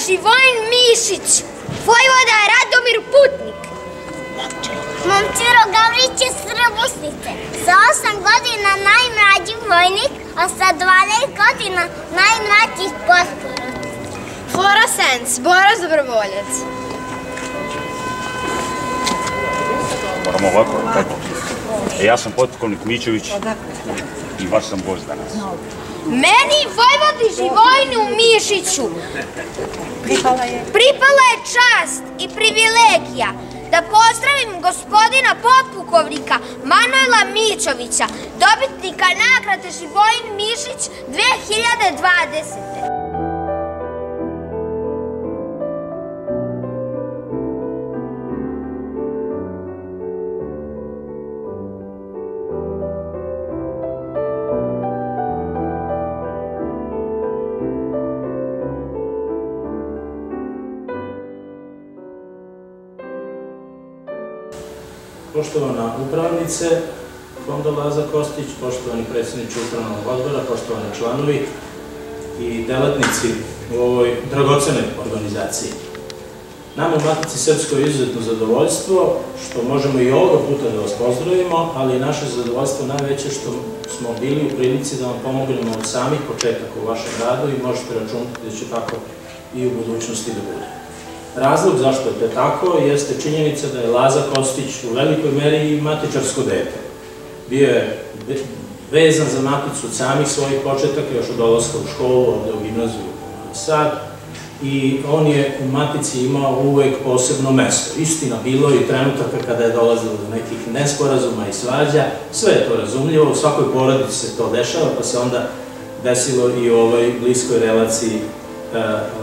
Živojin Mišić, vojvoda Radomir Putnik. Momčilo Gavrić iz Srbusnice, sa 8 godina najmlađi vojnik, a sa 12 godina najmlađi potporac. Flora Senc, borac dobrovoljac. Moramo ovako, tako. Ja sam potpukovnik Mićović i vaš sam gost danas. Meni, vojvodi Živojinu Mišiću, pripala je čast i privilegija da pozdravim gospodina potpukovnika Manuela Mićovića, dobitnika nagrade Živojin Mišić 2020. Poštovana upravnice Fonda Laza Kostić, poštovani predsjedniče upravnog odbora, poštovani članovi i delatnici u ovoj dragocenoj organizaciji. Nama u Matici Srpskoj je izuzetno zadovoljstvo što možemo i ovoga puta da vas pozdravimo, ali je naše zadovoljstvo najveće što smo bili u prilici da vam pomognemo od samih početaka u vašem radu i možete računati da će tako i u budućnosti da bude. Razlog zašto je to tako jeste činjenica da je Laza Kostić u velikoj meri i matičarsko dete. Bio je vezan za Maticu od samih svojih početaka, još od odlaska u školu, ovde u gimnaziju u Novi Sad, i on je u Matici imao uvek posebno mesto. Istina, bilo je i trenutaka kada je dolazilo do nekih nesporazuma i svađa, sve je to razumljivo, u svakoj porodici se to dešava, pa se onda desilo i u ovoj bliskoj relaciji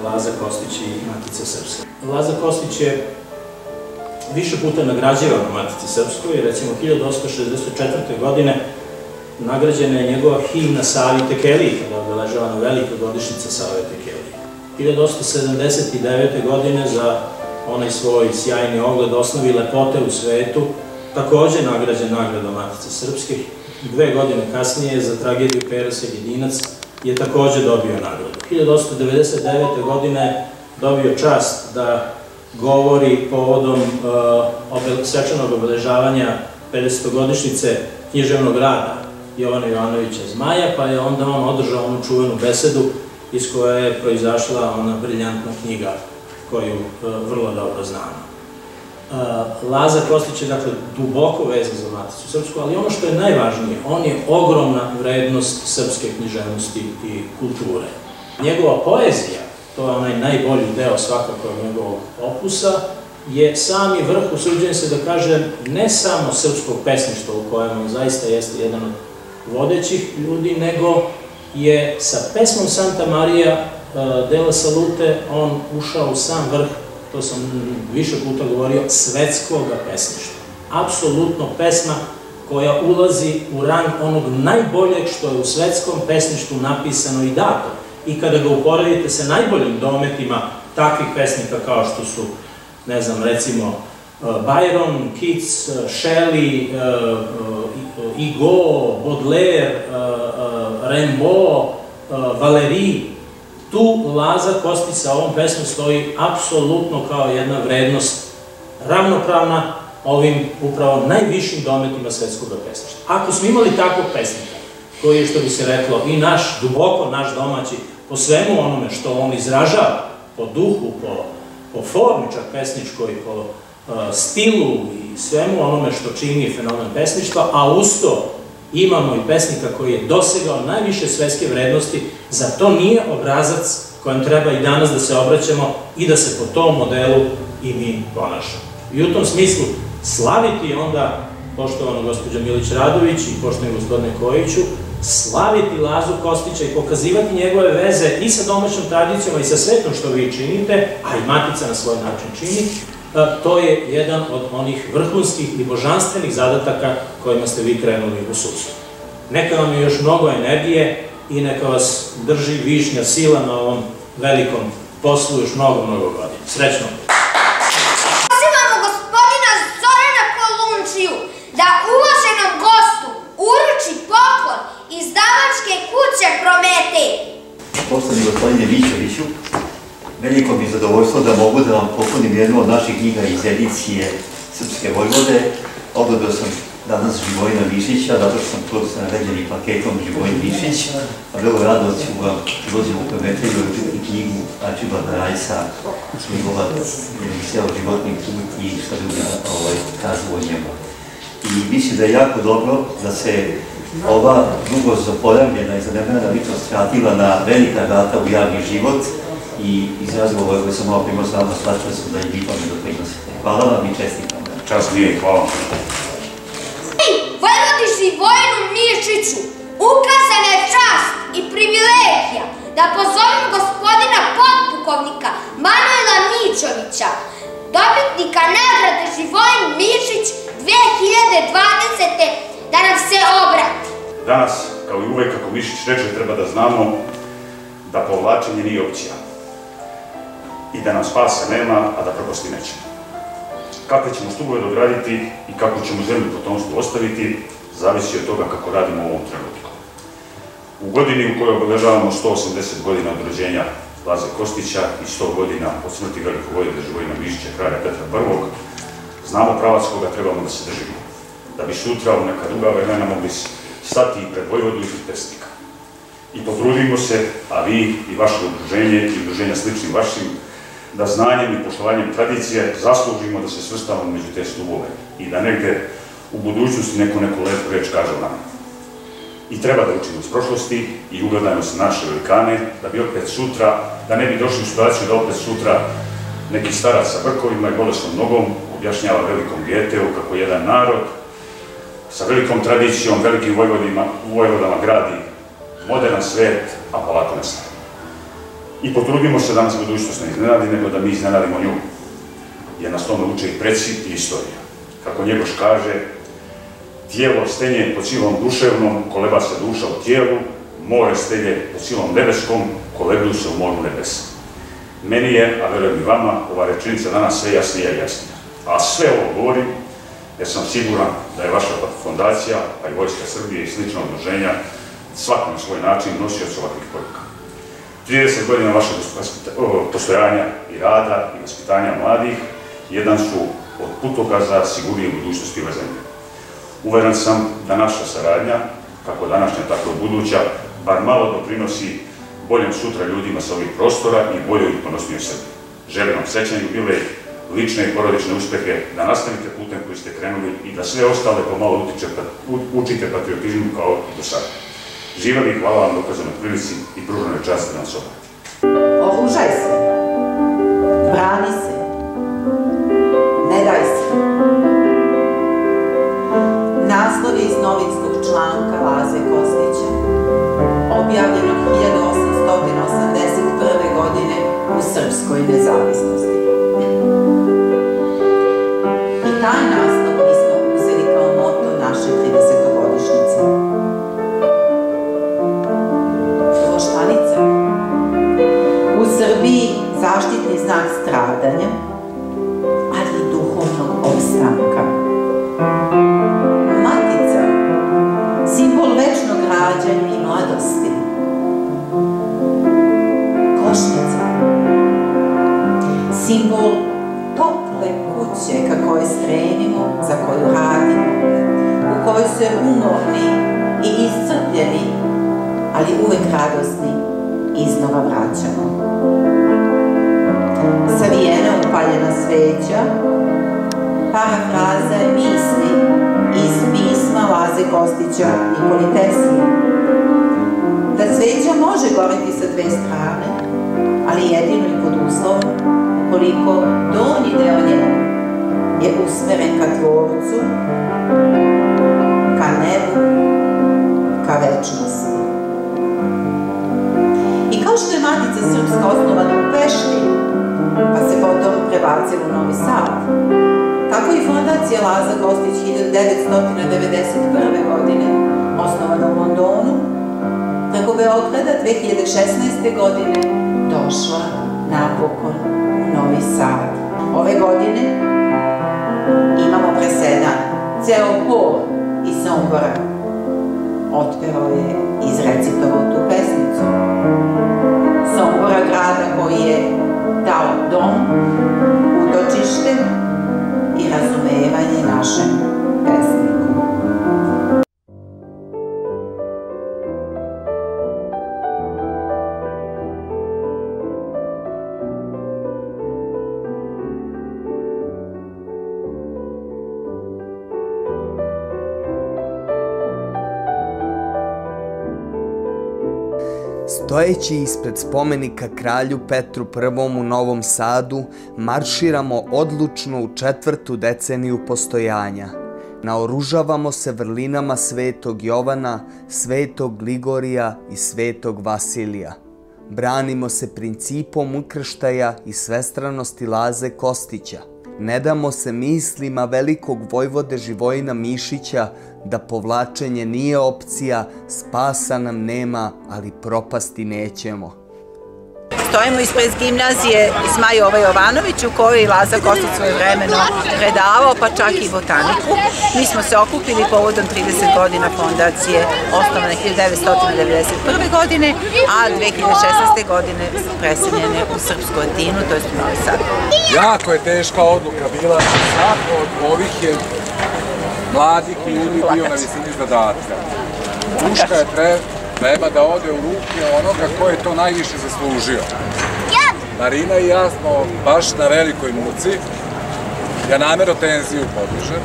Laza Kostić i Matica Srpska. Laza Kostić je više puta nagrađivan u Matici Srpskoj, recimo 1864. godine nagrađena je njegova himna Savi Tekeliji, kada je obeležavana velika godišnjica Save Tekelije. 1879. godine za onaj svoj sjajni ogled Osnovi lepote u svetu, takođe nagrađen nagradom Matice Srpske. 2 godine kasnije za tragediju Pero Seljedinac je takođe dobio nagradu. 1899. godine dobio čast da govori povodom svečanog obeležavanja 50-godišnjice književnog rada Jovana Jovanovića Zmaja, pa je onda on održao onu čuvenu besedu iz koje je proizašla ona briljantna knjiga koju vrlo dobro znamo. Laza Kostić je dakle duboko vezan za Maticu Srpsku, ali ono što je najvažnije, on je ogromna vrednost srpske književnosti i kulture. Njegova poezija, to je onaj najbolji deo svakako njegovog opusa, je sami vrh, usuđujem se da kažem, ne samo srpskog pesništva u kojem on zaista jeste jedan od vodećih ljudi, nego je sa pesmom Santa Maria della Salute on ušao u sam vrh, to sam više puta govorio, svetskog pesništva. Apsolutno pesma koja ulazi u rang onog najboljeg što je u svetskom pesništvu napisano i dato. I kada ga uporedite sa najboljim dometima takvih pesnika kao što su, ne znam, recimo Byron, Keats, Shelley, Hugo, Baudelaire, Rimbaud, Valéry, tu Laza Kostić sa ovom pesmom stoji apsolutno kao jedna vrednost ravnopravna ovim upravo najvišim dometima svetskog pesništva. Ako smo imali takvog pesnika, koji je, što bi se reklo, i naš, duboko naš domaći, po svemu onome što on izražava, po duhu, po formi čak pesničkoj, po stilu i svemu onome što čini fenomen pesništva, a uz to imamo i pesnika koji je dosegao najviše svetske vrednosti, za to nije obrazac kojem treba i danas da se obraćamo i da se po tom modelu i mi ponašamo. I u tom smislu slaviti onda, poštovano gospođo Milić Radović i poštovani gospodine Kojiću, slaviti Lazu Kostića i pokazivati njegove veze i sa domaćom tradicijom i sa svetom što vi činite, a i Matica na svoj način čini, to je jedan od onih vrhunskih i božanstvenih zadataka kojima ste vi krenuli u susret. Neka vam je još mnogo energije i neka vas drži višnja sila na ovom velikom poslu još mnogo godina. Srećno! Pozivamo gospodina Zorana Kolundžiju da uvaženom gostu uruči poklon izdavačke kuće Prometej. Poštovani gospodine Mićoviću, veliko mi zadovoljstvo da mogu da vam poklonim jednu od naših knjiga iz edicije Srpske Vojvode. Ogledao sam danas Živojina Mišića, zato što sam tu sa naređenim paketom Živojin Mišić, a vrlo rado ću vam dođem u Pemetelju i učiti knjigu Arčibalda Rajsa, njegova ceo životni put i šta ljudi kažu o njemu. I mislim da je jako dobro da se ova dugo zaporavljena i zanemarena ličnost vratila na velika vrata u javni život i iz razgovora koji sam malo primao s vama shvatila sam da i vi tome doprinosite. Hvala vam i čestitam. Čast nije, hvala. Vojvodi Živojinu Mišiću, ukazana je čast i privilegija da pozovem gospodina potpukovnika Manuela Mićovića, dobitnika nagrade Živojin Mišić 2020. da nam se obrati. Danas, kao i uvek, kako Mišić reče, treba da znamo da povlačenje nije opcija i da nam spasa nema, a da propasti nećemo. Kakve ćemo stubove dograditi i kako ćemo zemlju potomstvu ostaviti, zavisi od toga kako radimo u ovom trenutku. U godini u kojoj obeležavamo 180 godina od rođenja Laze Kostića i 100 godina od smrti velikog vojvode Živojina Mišića, kralja Petra I, znamo pravac koga trebamo da se držimo, da bi sutra u neka druga vremena mogli stati i pred vojvodu i pred pesnika. I potrudimo se, a vi i vaše udruženje i udruženja sličnim vašim, da znanjem i poštovanjem tradicije zaslužimo da se svrstavamo među te stubove i da negde u budućnosti neku lepu reč kaže o nama. I treba da učimo iz prošlosti i ugledajmo se naše velikane, da bi opet sutra, da ne bi došli u situaciju da opet sutra neki starac sa brkovima i bolesnom nogom objašnjava velikom Geteu kako jedan narod sa velikom tradicijom, velikim vojvodama gradi moderan svet, a polako nestaje. I potrudimo se da nas budućnost ne iznenadi, nego da mi iznenadimo nju, jer nas tome uče i preci i istorija. Kako Njegoš kaže, tijelo stenje pod silom duševnom, koleba se duša u tijelu, more stenje pod silom nebeskom, koleblju se u moru nebesa. Meni je, a verujem i vama, ova rečenica danas sve jasnija i jasnija. A sve ovo govorim jer sam siguran da je vaša fondacija, pa i Vojska Srbije i slična udruženja, svako na svoj način nosioc ovakvih poruka. 30 godina vašeg postojanja i rada i vaspitanja mladih jedan su od putokaza sigurnije budućnosti ove zemlje. Uveren sam da naša saradnja, kako današnja, tako i buduća, bar malo doprinosi boljem sutra ljudima sa ovih prostora i boljoj i ponosnijoj Srbiji. Želim vam srećan jubilej, lične i porodične uspehe, da nastavite putem koji ste krenuli i da sve ostale pomalo učite patriotizmu kao i do sada. Živeli i hvala vam dokazanoj prilici i pruženoj časti nam soba. Oružaj se, brani se, ne daj se. Naslov je iz novinskog članka Laze Kostića, objavljenog 1881. godine u srpskoj nezavisnosti. I taj naslov mi smo uzeli kao moto naše 30-godišnjice. Voštanica. U Srbiji zaštitni znak stradanja, ali i duhovnog opstanka. Matica, simbol večnog rađanja i mladosti. Košnica, simbol tople kuće ka kojoj stremimo, za koju radimo, u kojoj se umorni i iscrpljeni, ali uvek radosni, iznova vraćamo. Savijena upaljena sveća, parafraza misli iz pisma Laze Kostića Nikoli Tesli. Da sveća može goreti sa dve strane, ali jedino i pod uslovom koliko donji deo nje je usmeren ka Tvorcu, ka nebu, ka večnosti. I kao što je Matica Srpska osnovana u Pešti, pa se potom prebacila u Novi Sad, tako i fondacija Laza Kostić 1991. godine, osnovana u Londonu, preko Beograda 2016. godine došla napokon u Novi Sad. Ove godine imamo presedan. Ceo hor iz Sombora otpevao je i izrecitovao tu pesnicu. Sombora, grada koji je našem pesniku. Stojeći ispred spomenika kralju Petru I u Novom Sadu, marširamo odlučno u 4. deceniju postojanja. Naoružavamo se vrlinama Svetog Jovana, Svetog Grigorija i Svetog Vasilija. Branimo se principom ukrštaja i svestranosti Laze Kostića. Ne damo se mislima velikog vojvode Živojina Mišića da povlačenje nije opcija, spasa nam nema, ali propasti nećemo. Stojimo ispred gimnazije Zmaj Jovanović u kojoj je Laza Kostić svojevremeno predavao, pa čak i botaniku. Mi smo se okupili povodom 30 godina fondacije, osnovane 1991. godine, a 2016. godine preseljene u Srpsku Atinu, to je u Novi Sad. Jako je teška odluka bila, svako od ovih je mladih ljudi bio na visini zadatka. Puška je treba da ode u ruke onoga ko je to najviše zaslužio. Marina i ja smo baš na velikoj muci. Ja namjerno tenziju podižem.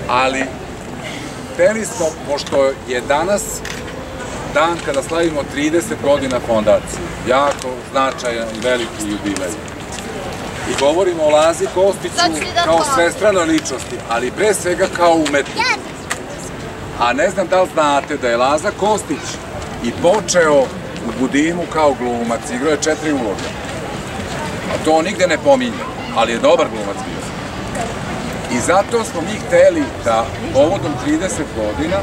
Ali hteli smo, pošto je danas dan kada slavimo 30 godina fondacije, jako značajan i veliki jubilej. I govorimo o Lazi Kostiću kao svestranoj ličnosti, ali pre svega kao umetnik. A ne znam da li znate da je Laza Kostić i počeo u Budimu kao glumac, igrao je 4 uloge. A to nigde ne pominje, ali je dobar glumac bio. I zato smo mi hteli da povodom 30 godina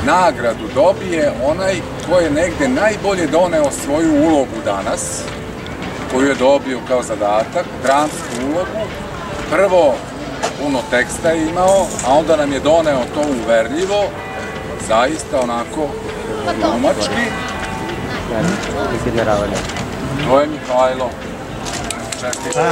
nagradu dobije onaj ko je negde najbolje doneo svoju ulogu danas, koju je dobio kao zadatak, dramsku ulogu. Prvo, puno teksta je imao, a onda nam je doneo to uverljivo, zaista onako glumački. To je Mihajlo. Čestitam.